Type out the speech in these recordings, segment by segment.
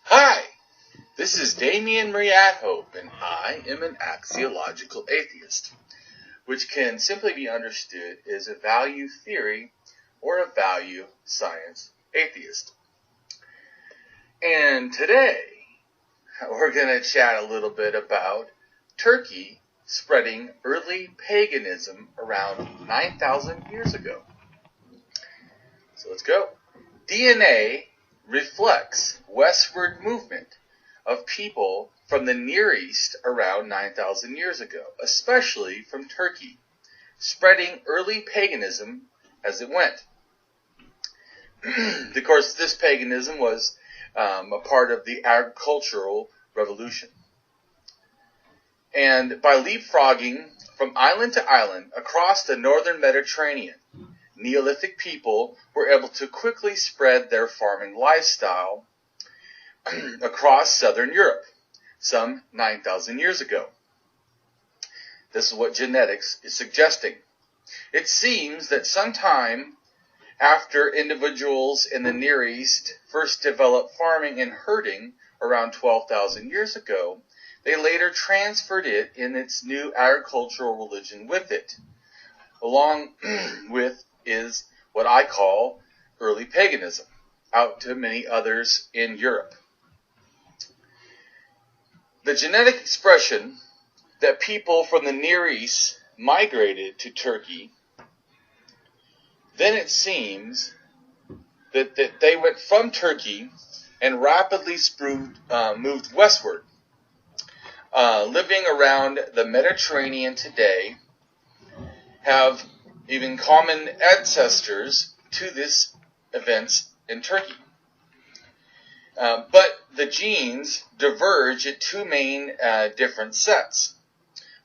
Hi, this is Damien Marie AtHope, and I am an axiological atheist, which can simply be understood as a value theory or a value science atheist. And today, we're going to chat a little bit about Turkey spreading early paganism around 9,000 years ago. So let's go. DNA reflects westward movement of people from the Near East around 9,000 years ago, especially from Turkey, spreading early paganism as it went. Of course, this paganism was a part of the agricultural revolution. And by leapfrogging from island to island across the northern Mediterranean, Neolithic people were able to quickly spread their farming lifestyle across southern Europe, some 9,000 years ago. This is what genetics is suggesting. It seems that sometime after individuals in the Near East first developed farming and herding around 12,000 years ago, they later transferred it in its new agricultural religion with it, along with is what I call early paganism, out to many others in Europe. The genetic expression that people from the Near East migrated to Turkey, then it seems that they went from Turkey and rapidly moved westward, living around the Mediterranean today, have even common ancestors to this events in Turkey. But the genes diverge at two main different sets,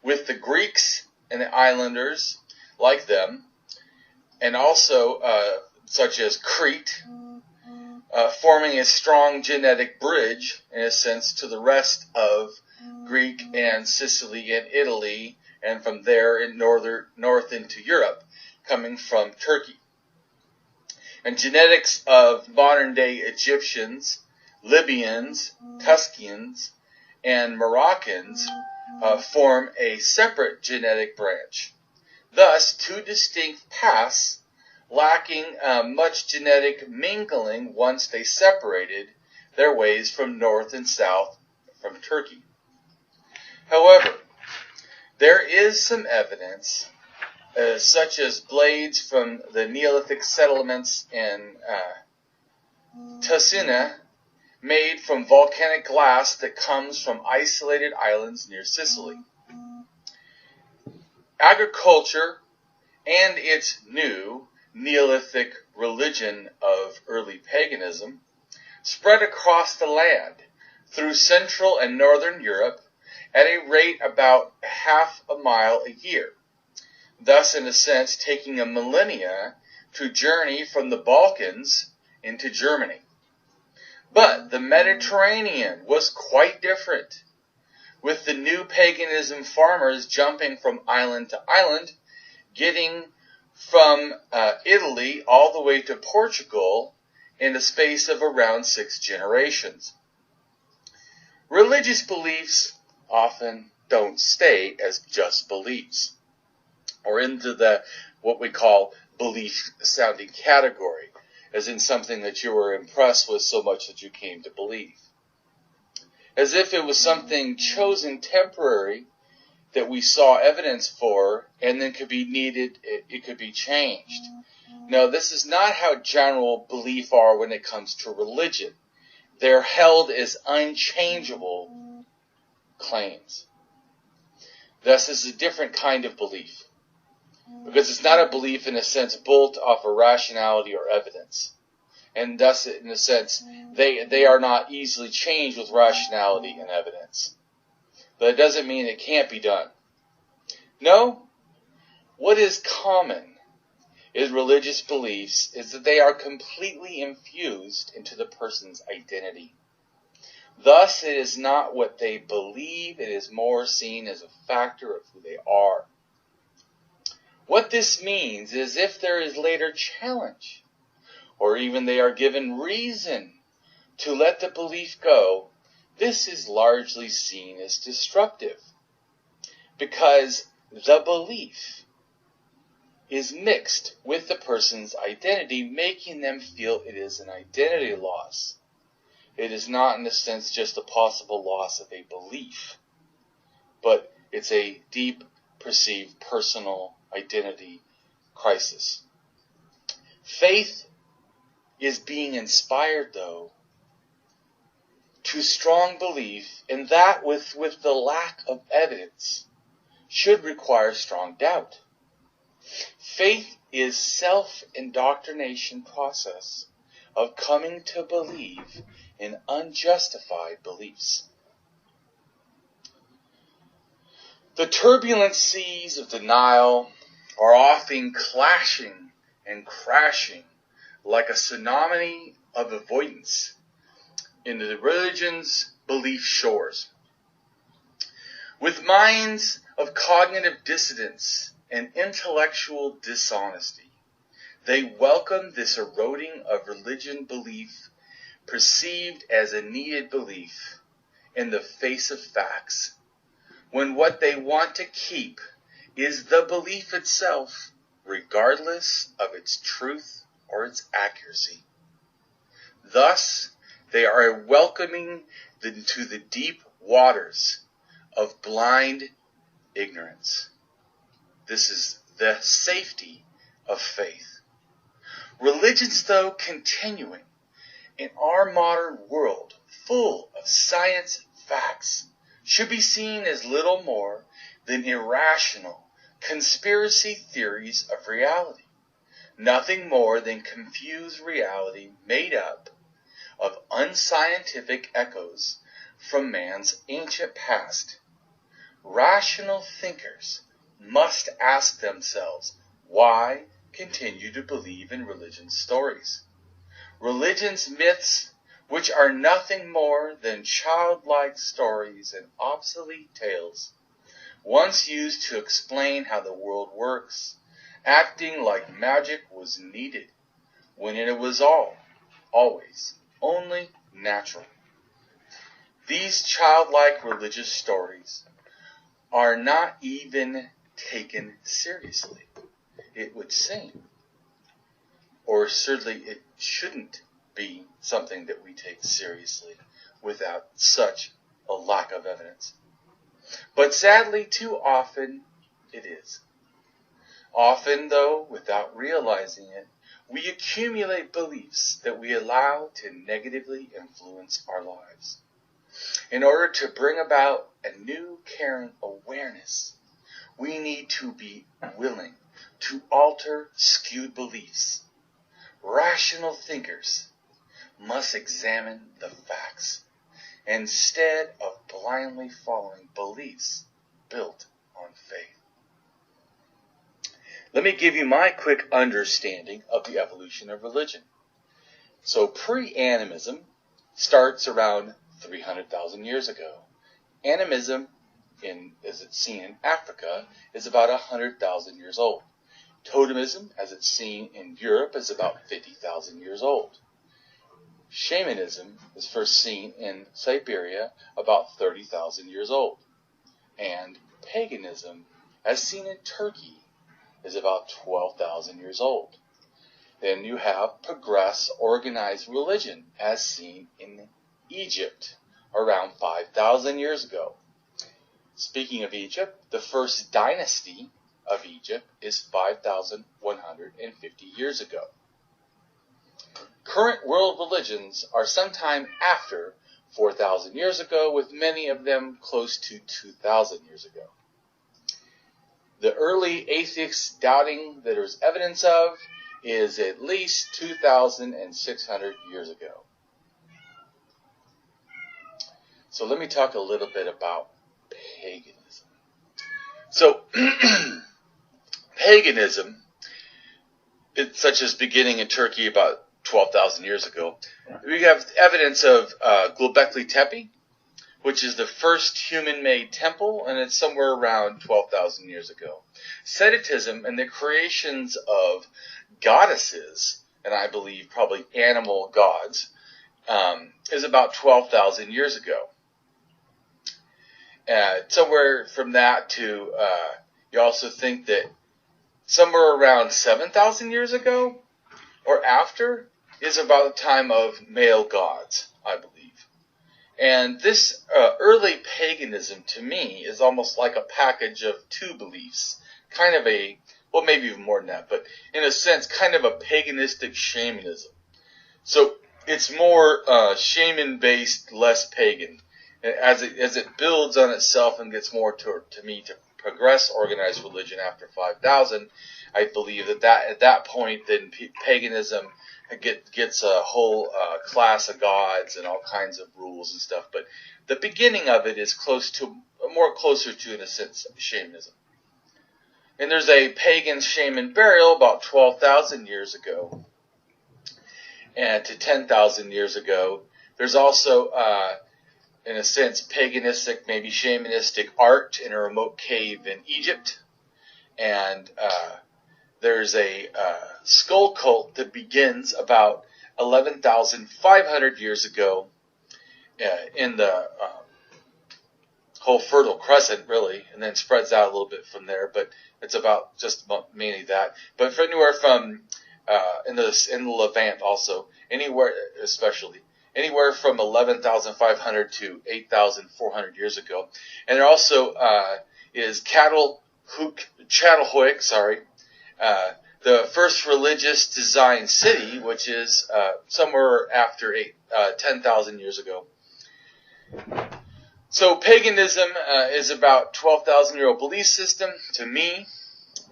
with the Greeks and the islanders like them, and also such as Crete, forming a strong genetic bridge, in a sense, to the rest of Greek and Sicily and Italy, and from there in north into Europe, coming from Turkey. And genetics of modern-day Egyptians, Libyans, Tuscans, and Moroccans form a separate genetic branch. Thus, two distinct paths lacking much genetic mingling once they separated their ways from north and south from Turkey. However, there is some evidence, such as blades from the Neolithic settlements in Tuscany, made from volcanic glass that comes from isolated islands near Sicily. Agriculture and its new Neolithic religion of early paganism spread across the land through Central and Northern Europe at a rate about half a mile a year, thus in a sense taking a millennia to journey from the Balkans into Germany. But the Mediterranean was quite different, with the new paganism farmers jumping from island to island, getting from Italy all the way to Portugal in the space of around 6 generations. Religious beliefs often don't stay as just beliefs, or into the what we call belief-sounding category, as in something that you were impressed with so much that you came to believe. As if it was something chosen temporary that we saw evidence for, and then could be needed, it could be changed. No, this is not how general belief are when it comes to religion. They're held as unchangeable claims. Thus, this is a different kind of belief, because it's not a belief in a sense built off of rationality or evidence. And thus, in a sense, they are not easily changed with rationality and evidence. But it doesn't mean it can't be done. No, what is common is religious beliefs is that they are completely infused into the person's identity. Thus, it is not what they believe, it is more seen as a factor of who they are. What this means is if there is later challenge, or even they are given reason to let the belief go, this is largely seen as destructive, because the belief is mixed with the person's identity, making them feel it is an identity loss. It is not, in a sense, just a possible loss of a belief, but it's a deep, perceived personal identity crisis. Faith is being inspired, though, to strong belief, and that with the lack of evidence should require strong doubt. Faith is self-indoctrination process of coming to believe in unjustified beliefs. The turbulent seas of denial are often clashing and crashing like a tsunami of avoidance in the religion's belief shores. With minds of cognitive dissidence and intellectual dishonesty, they welcome this eroding of religion belief perceived as a needed belief in the face of facts, when what they want to keep is the belief itself, regardless of its truth or its accuracy. Thus, they are welcoming to the deep waters of blind ignorance. This is the safety of faith. Religions, though, continuing in our modern world full of science facts, should be seen as little more than irrational conspiracy theories of reality, nothing more than confused reality made up of unscientific echoes from man's ancient past. Rational thinkers must ask themselves, why continue to believe in religion's stories? Religion's myths, which are nothing more than childlike stories and obsolete tales, once used to explain how the world works, acting like magic was needed, when it was always, only natural. These childlike religious stories are not even taken seriously, it would seem. Or certainly it shouldn't be something that we take seriously without such a lack of evidence. But sadly, too often it is. Often, though, without realizing it, we accumulate beliefs that we allow to negatively influence our lives. In order to bring about a new caring awareness, we need to be willing to alter skewed beliefs. Rational thinkers must examine the facts instead of blindly following beliefs built on faith. Let me give you my quick understanding of the evolution of religion. So Pre-Animism starts around 300,000 years ago. Animism, as it's seen in Africa, is about 100,000 years old. Totemism, as it's seen in Europe, is about 50,000 years old. Shamanism is first seen in Siberia, about 30,000 years old. And paganism, as seen in Turkey, is about 12,000 years old. Then you have progressed organized religion, as seen in Egypt, around 5,000 years ago. Speaking of Egypt, the first dynasty of Egypt is 5,150 years ago. Current world religions are sometime after 4,000 years ago, with many of them close to 2,000 years ago. The early atheists doubting that there's evidence of is at least 2,600 years ago. So let me talk a little bit about paganism. So paganism, such as beginning in Turkey about 12,000 years ago, we have evidence of Gobleki Tepe, which is the first human-made temple, and it's somewhere around 12,000 years ago. Asceticism and the creations of goddesses, and I believe probably animal gods, is about 12,000 years ago. Somewhere from that to, you also think that somewhere around 7,000 years ago or after is about the time of male gods, I believe. And this early paganism, to me, is almost like a package of two beliefs. Kind of a, well, maybe even more than that, but in a sense, kind of a paganistic shamanism. So it's more shaman-based, less pagan. As it builds on itself and gets more to progress organized religion after 5,000, I believe that at that point, then paganism gets a whole class of gods and all kinds of rules and stuff. But the beginning of it is more closer to, in a sense, shamanism. And there's a pagan shaman burial about 12,000 years ago and to 10,000 years ago. There's also, in a sense, paganistic, maybe shamanistic art in a remote cave in Egypt. And there's a skull cult that begins about 11,500 years ago in the whole Fertile Crescent, really, and then spreads out a little bit from there. But it's about just mainly that. But for anywhere from in the Levant also, anywhere from 11,500 to 8,400 years ago, and there also is Çatalhöyük, the first religious design city, which is somewhere after 10,000 years ago. So paganism is about 12,000-year-old belief system. To me,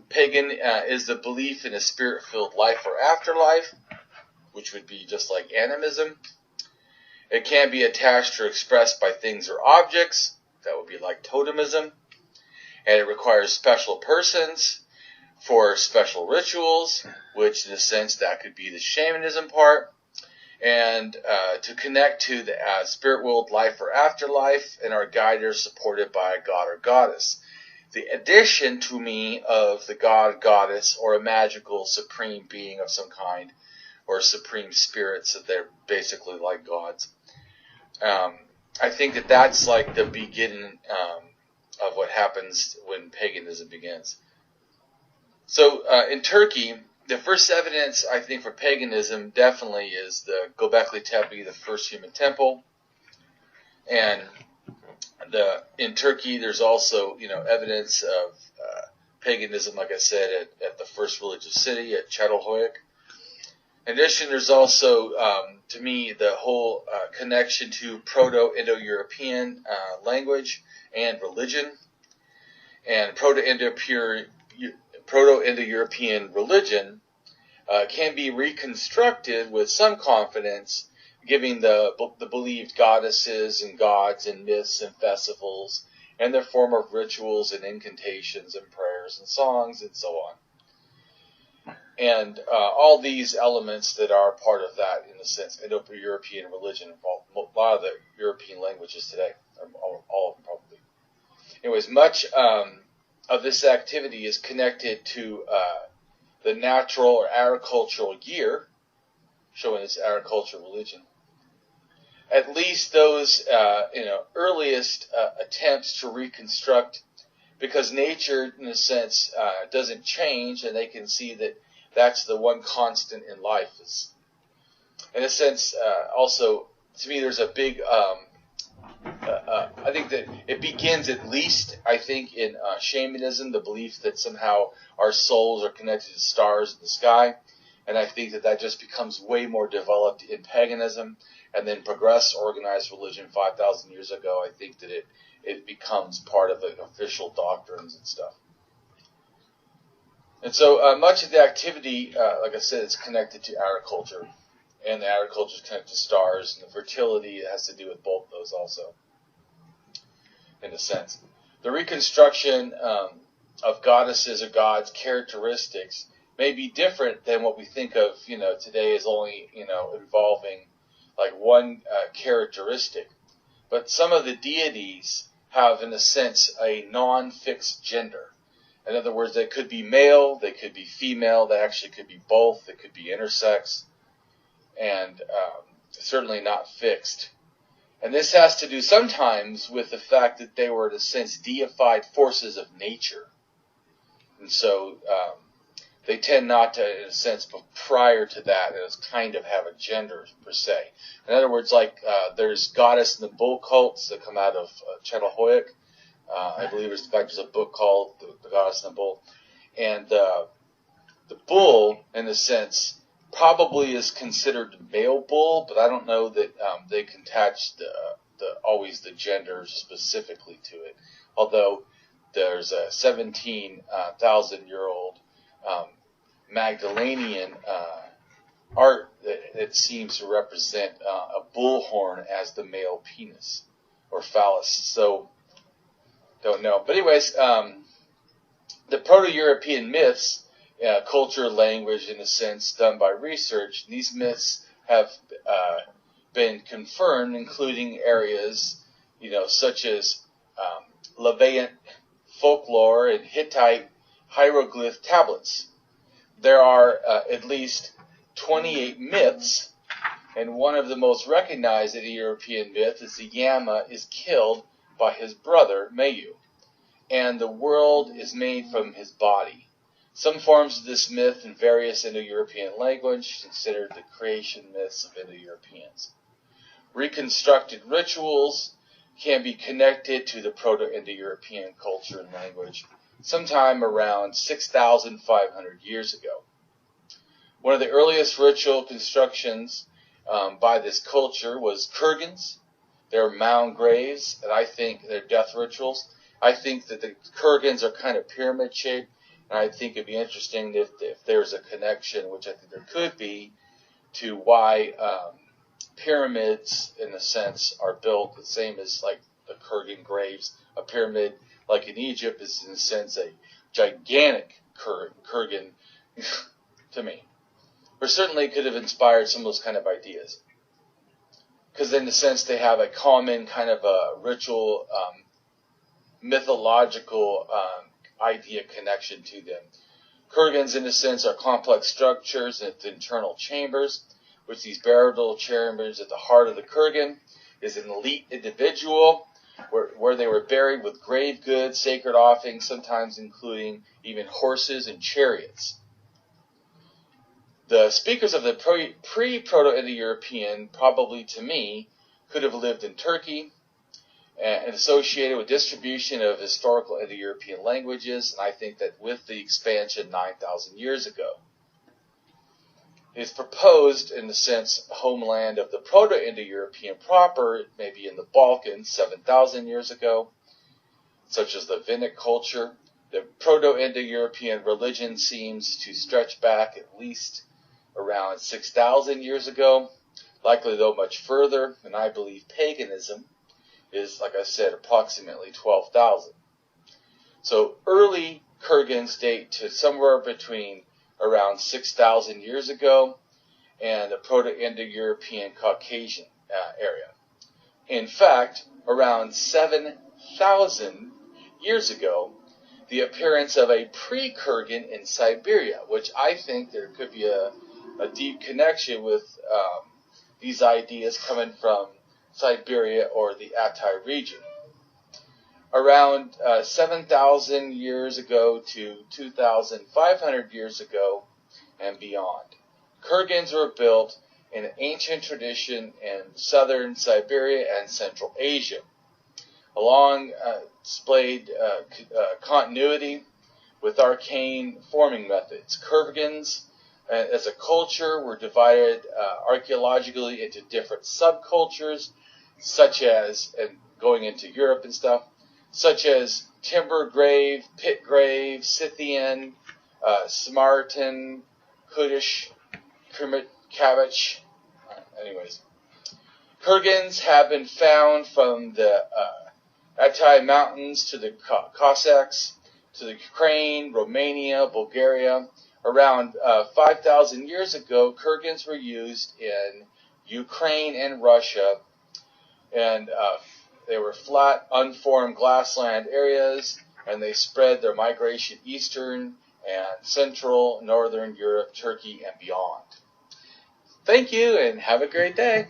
pagan is the belief in a spirit-filled life or afterlife, which would be just like animism. It can be attached or expressed by things or objects. That would be like totemism. And it requires special persons for special rituals, which in a sense that could be the shamanism part. And to connect to the spirit world life or afterlife, and our guide are supported by a god or goddess. The addition to me of the god, goddess, or a magical supreme being of some kind, or supreme spirits, that they're basically like gods. I think that that's like the beginning of what happens when paganism begins. So in Turkey, the first evidence, I think, for paganism definitely is the Göbekli Tepe, the first human temple. And in Turkey, there's also, evidence of paganism, like I said, at the first religious city, at Çatalhöyük. In addition, there's also, to me, the whole connection to Proto-Indo-European language and religion. And Proto-Indo-European religion can be reconstructed with some confidence, giving the believed goddesses and gods and myths and festivals and their form of rituals and incantations and prayers and songs and so on. And all these elements that are part of that, in a sense, Indo-European religion involve a lot of the European languages today, all of them probably. Anyways, much of this activity is connected to the natural or agricultural year, showing its agricultural religion. At least those earliest attempts to reconstruct, because nature, in a sense, doesn't change, and they can see that that's the one constant in life. Is, in a sense, also, to me, there's a big, I think that it begins at least, I think, in shamanism, the belief that somehow our souls are connected to stars in the sky. And I think that just becomes way more developed in paganism, and then progress organized religion 5,000 years ago. I think that it becomes part of the official doctrines and stuff. And so much of the activity, like I said, is connected to agriculture. And the agriculture is connected to stars, and the fertility has to do with both those also, in a sense. The reconstruction of goddesses or gods' characteristics may be different than what we think of, today as only, involving like one characteristic. But some of the deities have, in a sense, a non-fixed gender. In other words, they could be male, they could be female, they actually could be both, they could be intersex. And certainly not fixed. And this has to do sometimes with the fact that they were, in a sense, deified forces of nature. And so they tend not to, in a sense, but prior to that, it was kind of have a gender, per se. In other words, like there's goddess and the bull cults that come out of Chetahoyuk. I believe there's a book called The Goddess and the Bull. And the bull, in a sense, probably is considered male bull, but I don't know that they can attach always the gender specifically to it. Although there's a 17,000-year-old Magdalenian art that seems to represent a bullhorn as the male penis or phallus. So, don't know. But anyways, the Proto-European myths, culture, language, in a sense, done by research, these myths have been confirmed, including areas, such as Levant folklore and Hittite hieroglyph tablets. There are at least 28 myths, and one of the most recognized Indo-European myth is the Yama is killed by his brother, Mayu, and the world is made from his body. Some forms of this myth in various Indo-European language considered the creation myths of Indo-Europeans. Reconstructed rituals can be connected to the Proto-Indo-European culture and language sometime around 6,500 years ago. One of the earliest ritual constructions by this culture was kurgans. They're mound graves, and I think they're death rituals. I think that the kurgans are kind of pyramid shaped, and I think it'd be interesting if there's a connection, which I think there could be, to why pyramids, in a sense, are built the same as like the kurgan graves. A pyramid, like in Egypt, is in a sense a gigantic kurgan to me. Or certainly could have inspired some of those kind of ideas. Because in a sense they have a common kind of a ritual, mythological idea connection to them. Kurgans, in a sense, are complex structures with internal chambers, which these burial chambers at the heart of the kurgan is an elite individual where they were buried with grave goods, sacred offerings, sometimes including even horses and chariots. The speakers of the pre-Proto-Indo-European, probably to me, could have lived in Turkey and associated with distribution of historical Indo-European languages, and I think that with the expansion 9,000 years ago. It is proposed, in the sense, homeland of the Proto-Indo-European proper, maybe in the Balkans 7,000 years ago, such as the Vinnic culture. The Proto-Indo-European religion seems to stretch back at least around 6,000 years ago, likely though much further, and I believe paganism is, like I said, approximately 12,000. So early kurgans date to somewhere between around 6,000 years ago and the Proto-Indo-European Caucasian area. In fact, around 7,000 years ago, the appearance of a pre-Kurgan in Siberia, which I think there could be a deep connection with these ideas coming from Siberia or the Altai region. Around 7,000 years ago to 2,500 years ago and beyond, kurgans were built in an ancient tradition in southern Siberia and Central Asia. Along displayed continuity with arcane forming methods. Kurgans, as a culture, were divided archaeologically into different subcultures, such as, and going into Europe and stuff, such as Timber Grave, Pit Grave, Scythian, Smartan, Kudish, Kavich. Anyways, kurgans have been found from the Altai Mountains to the Cossacks, to the Ukraine, Romania, Bulgaria. Around 5,000 years ago, kurgans were used in Ukraine and Russia, and they were flat, unformed grassland areas, and they spread their migration eastern and central, northern Europe, Turkey, and beyond. Thank you, and have a great day.